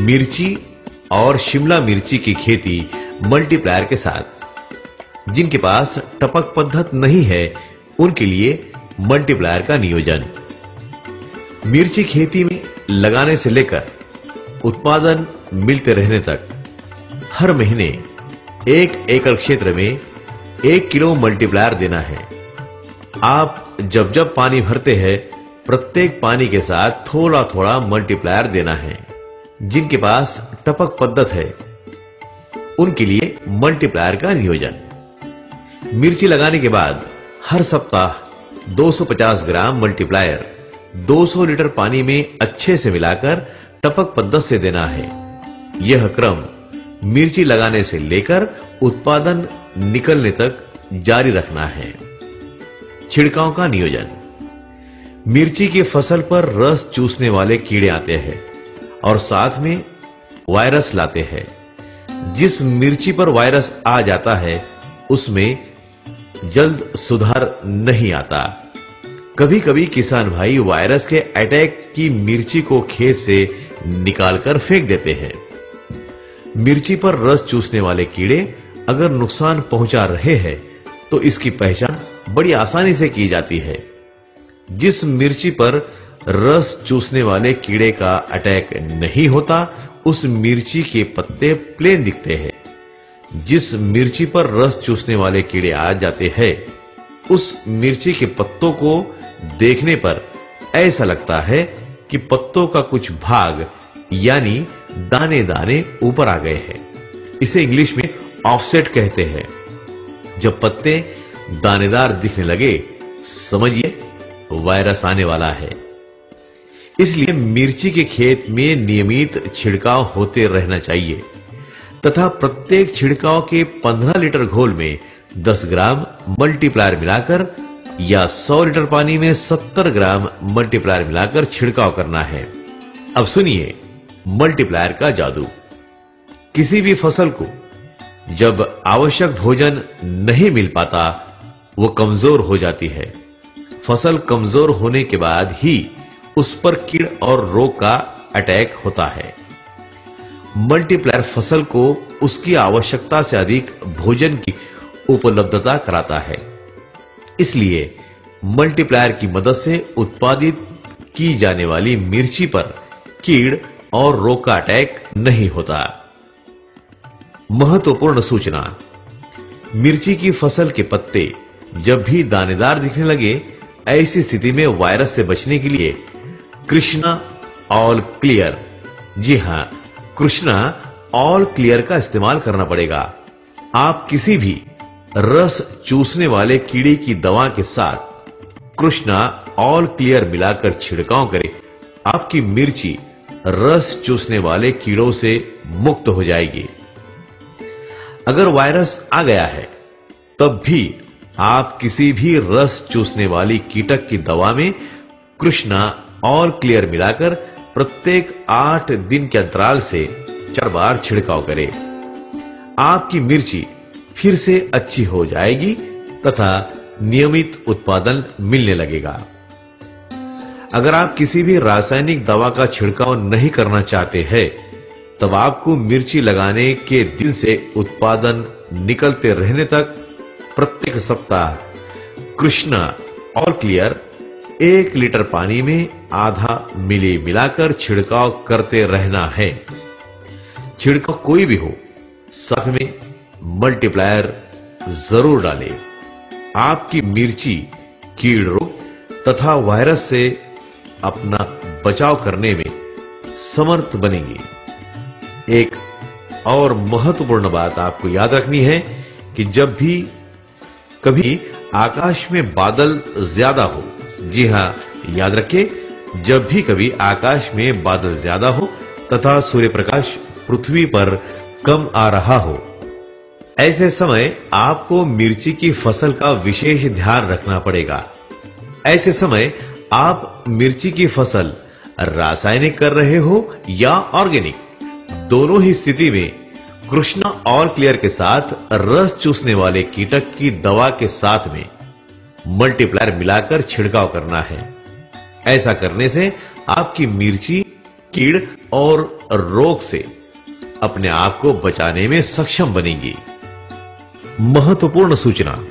मिर्ची और शिमला मिर्ची की खेती मल्टीप्लायर के साथ। जिनके पास टपक पद्धत नहीं है उनके लिए मल्टीप्लायर का नियोजन। मिर्ची खेती में लगाने से लेकर उत्पादन मिलते रहने तक हर महीने 1 एकड़ क्षेत्र में 1 किलो मल्टीप्लायर देना है। आप जब जब पानी भरते हैं प्रत्येक पानी के साथ थोड़ा थोड़ा मल्टीप्लायर देना है। जिनके पास टपक पद्धत है उनके लिए मल्टीप्लायर का नियोजन। मिर्ची लगाने के बाद हर सप्ताह 250 ग्राम मल्टीप्लायर 200 लीटर पानी में अच्छे से मिलाकर टपक पद्धत से देना है। यह क्रम मिर्ची लगाने से लेकर उत्पादन निकलने तक जारी रखना है। छिड़काव का नियोजन। मिर्ची की फसल पर रस चूसने वाले कीड़े आते हैं और साथ में वायरस लाते हैं। जिस मिर्ची पर वायरस आ जाता है उसमें जल्द सुधार नहीं आता। कभी-कभी किसान भाई वायरस के अटैक की मिर्ची को खेत से निकालकर फेंक देते हैं। मिर्ची पर रस चूसने वाले कीड़े अगर नुकसान पहुंचा रहे हैं तो इसकी पहचान बड़ी आसानी से की जाती है। जिस मिर्ची पर रस चूसने वाले कीड़े का अटैक नहीं होता उस मिर्ची के पत्ते प्लेन दिखते हैं। जिस मिर्ची पर रस चूसने वाले कीड़े आ जाते हैं उस मिर्ची के पत्तों को देखने पर ऐसा लगता है कि पत्तों का कुछ भाग यानी दाने दाने ऊपर आ गए हैं। इसे इंग्लिश में ऑफसेट कहते हैं। जब पत्ते दानेदार दिखने लगे समझिए वायरस आने वाला है। इसलिए मिर्ची के खेत में नियमित छिड़काव होते रहना चाहिए तथा प्रत्येक छिड़काव के 15 लीटर घोल में 10 ग्राम मल्टीप्लायर मिलाकर या 100 लीटर पानी में 70 ग्राम मल्टीप्लायर मिलाकर छिड़काव करना है। अब सुनिए मल्टीप्लायर का जादू। किसी भी फसल को जब आवश्यक भोजन नहीं मिल पाता वो कमजोर हो जाती है। फसल कमजोर होने के बाद ही उस पर कीड़ और रोग का अटैक होता है। मल्टीप्लायर फसल को उसकी आवश्यकता से अधिक भोजन की उपलब्धता कराता है। इसलिए मल्टीप्लायर की मदद से उत्पादित की जाने वाली मिर्ची पर कीड़ और रोग का अटैक नहीं होता। महत्वपूर्ण सूचना। मिर्ची की फसल के पत्ते जब भी दानेदार दिखने लगे ऐसी स्थिति में वायरस से बचने के लिए कृष्णा ऑल क्लियर, जी हां कृष्णा ऑल क्लियर का इस्तेमाल करना पड़ेगा। आप किसी भी रस चूसने वाले कीड़े की दवा के साथ कृष्णा ऑल क्लियर मिलाकर छिड़काव करें। आपकी मिर्ची रस चूसने वाले कीड़ों से मुक्त हो जाएगी। अगर वायरस आ गया है तब भी आप किसी भी रस चूसने वाली कीटक की दवा में कृष्णा ऑल क्लियर मिलाकर प्रत्येक 8 दिन के अंतराल से 4 बार छिड़काव करें। आपकी मिर्ची फिर से अच्छी हो जाएगी तथा नियमित उत्पादन मिलने लगेगा। अगर आप किसी भी रासायनिक दवा का छिड़काव नहीं करना चाहते हैं तब आपको मिर्ची लगाने के दिन से उत्पादन निकलते रहने तक प्रत्येक सप्ताह कृष्णा ऑल क्लियर 1 लीटर पानी में आधा मिली मिलाकर छिड़काव करते रहना है। छिड़काव कोई भी हो साथ में मल्टीप्लायर जरूर डालें। आपकी मिर्ची कीड़ रोग तथा वायरस से अपना बचाव करने में समर्थ बनेगी। एक और महत्वपूर्ण बात आपको याद रखनी है कि जब भी कभी आकाश में बादल ज्यादा हो, जी हां याद रखें जब भी कभी आकाश में बादल ज्यादा हो तथा सूर्य प्रकाश पृथ्वी पर कम आ रहा हो, ऐसे समय आपको मिर्ची की फसल का विशेष ध्यान रखना पड़ेगा। ऐसे समय आप मिर्ची की फसल रासायनिक कर रहे हो या ऑर्गेनिक, दोनों ही स्थिति में कृष्णा ऑल क्लियर के साथ रस चूसने वाले कीटक की दवा के साथ में मल्टीप्लायर मिलाकर छिड़काव करना है। ऐसा करने से आपकी मिर्ची कीड़ और रोग से अपने आप को बचाने में सक्षम बनेंगी। महत्वपूर्ण सूचना,